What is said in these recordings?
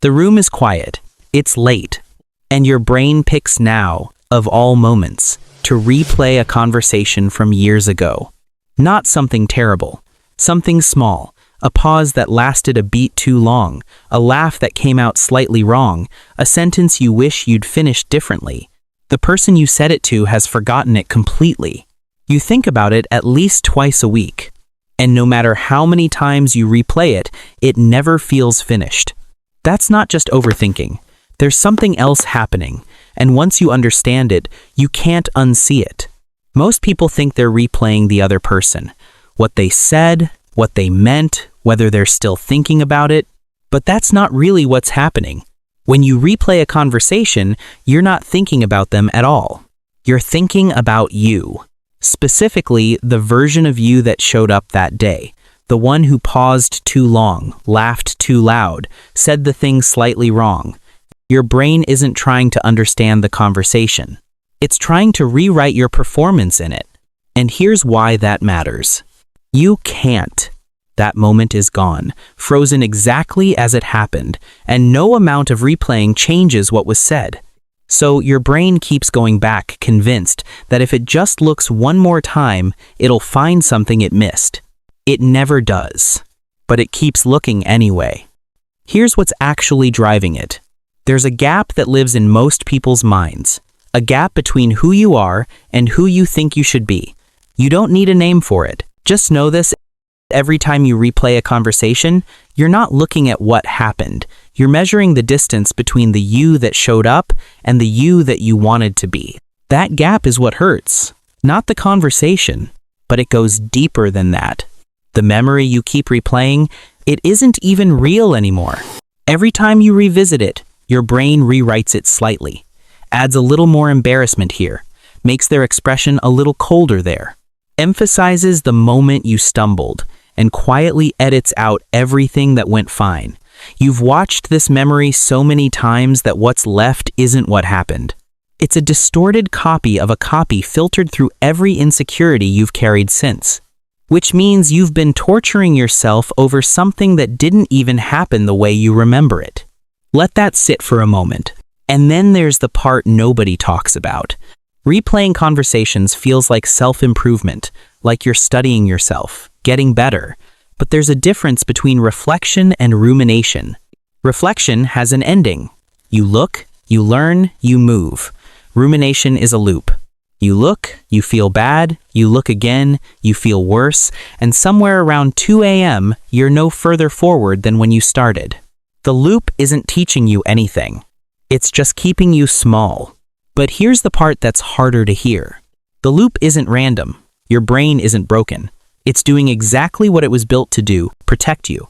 The room is quiet, it's late, and your brain picks now, of all moments, to replay a conversation from years ago. Not something terrible, something small, a pause that lasted a beat too long, a laugh that came out slightly wrong, a sentence you wish you'd finished differently. The person you said it to has forgotten it completely. You think about it at least twice a week. And no matter how many times you replay it, it never feels finished. That's not just overthinking. There's something else happening, and once you understand it, you can't unsee it. Most people think they're replaying the other person, what they said, what they meant, whether they're still thinking about it, but that's not really what's happening. When you replay a conversation, you're not thinking about them at all. You're thinking about you. Specifically, the version of you that showed up that day. The one who paused too long, laughed too loud, said the thing slightly wrong. Your brain isn't trying to understand the conversation. It's trying to rewrite your performance in it. And here's why that matters. You can't. That moment is gone, frozen exactly as it happened, and no amount of replaying changes what was said. So your brain keeps going back, convinced that if it just looks one more time, it'll find something it missed. It never does. But it keeps looking anyway. Here's what's actually driving it. There's a gap that lives in most people's minds. A gap between who you are and who you think you should be. You don't need a name for it. Just know this. Every time you replay a conversation, you're not looking at what happened. You're measuring the distance between the you that showed up and the you that you wanted to be. That gap is what hurts, not the conversation, but it goes deeper than that. The memory you keep replaying, it isn't even real anymore. Every time you revisit it, your brain rewrites it slightly, adds a little more embarrassment here, makes their expression a little colder there, emphasizes the moment you stumbled, and quietly edits out everything that went fine. You've watched this memory so many times that what's left isn't what happened. It's a distorted copy of a copy filtered through every insecurity you've carried since. Which means you've been torturing yourself over something that didn't even happen the way you remember it. Let that sit for a moment. And then there's the part nobody talks about. Replaying conversations feels like self-improvement, like you're studying yourself, getting better. But there's a difference between reflection and rumination. Reflection has an ending. You look, you learn, you move. Rumination is a loop. You look, you feel bad, you look again, you feel worse, and somewhere around 2 a.m., you're no further forward than when you started. The loop isn't teaching you anything. It's just keeping you small. But here's the part that's harder to hear. The loop isn't random. Your brain isn't broken. It's doing exactly what it was built to do, protect you.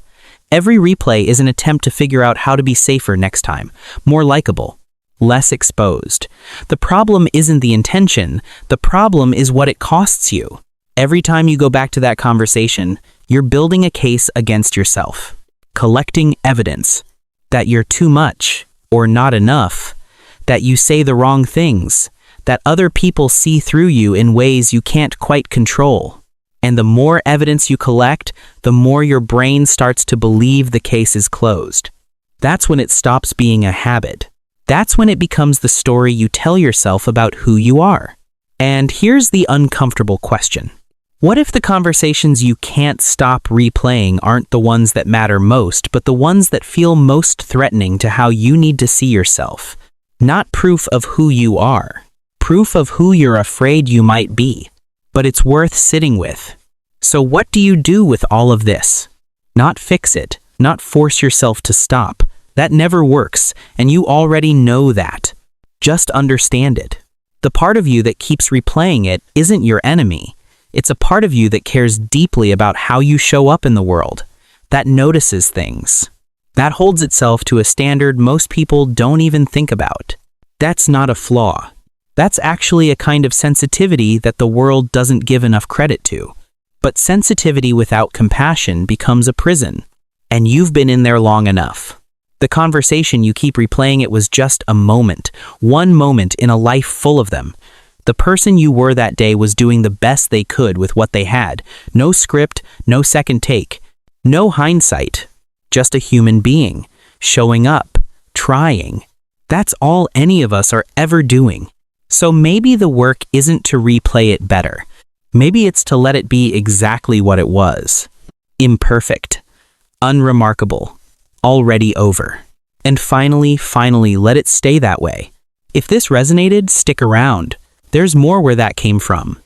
Every replay is an attempt to figure out how to be safer next time, more likable, less exposed. The problem isn't the intention, the problem is what it costs you. Every time you go back to that conversation, you're building a case against yourself, collecting evidence that you're too much or not enough, that you say the wrong things, that other people see through you in ways you can't quite control. And the more evidence you collect, the more your brain starts to believe the case is closed. That's when it stops being a habit. That's when it becomes the story you tell yourself about who you are. And here's the uncomfortable question. What if the conversations you can't stop replaying aren't the ones that matter most, but the ones that feel most threatening to how you need to see yourself? Not proof of who you are, proof of who you're afraid you might be. But it's worth sitting with. So what do you do with all of this? Not fix it, not force yourself to stop. That never works, and you already know that. Just understand it. The part of you that keeps replaying it isn't your enemy. It's a part of you that cares deeply about how you show up in the world, that notices things, that holds itself to a standard most people don't even think about. That's not a flaw. That's actually a kind of sensitivity that the world doesn't give enough credit to. But sensitivity without compassion becomes a prison, and you've been in there long enough. The conversation you keep replaying, it was just a moment, one moment in a life full of them. The person you were that day was doing the best they could with what they had. No script, no second take, no hindsight. Just a human being, showing up, trying. That's all any of us are ever doing. So maybe the work isn't to replay it better. Maybe it's to let it be exactly what it was. Imperfect. Unremarkable. Already over. And finally, let it stay that way. If this resonated, stick around. There's more where that came from.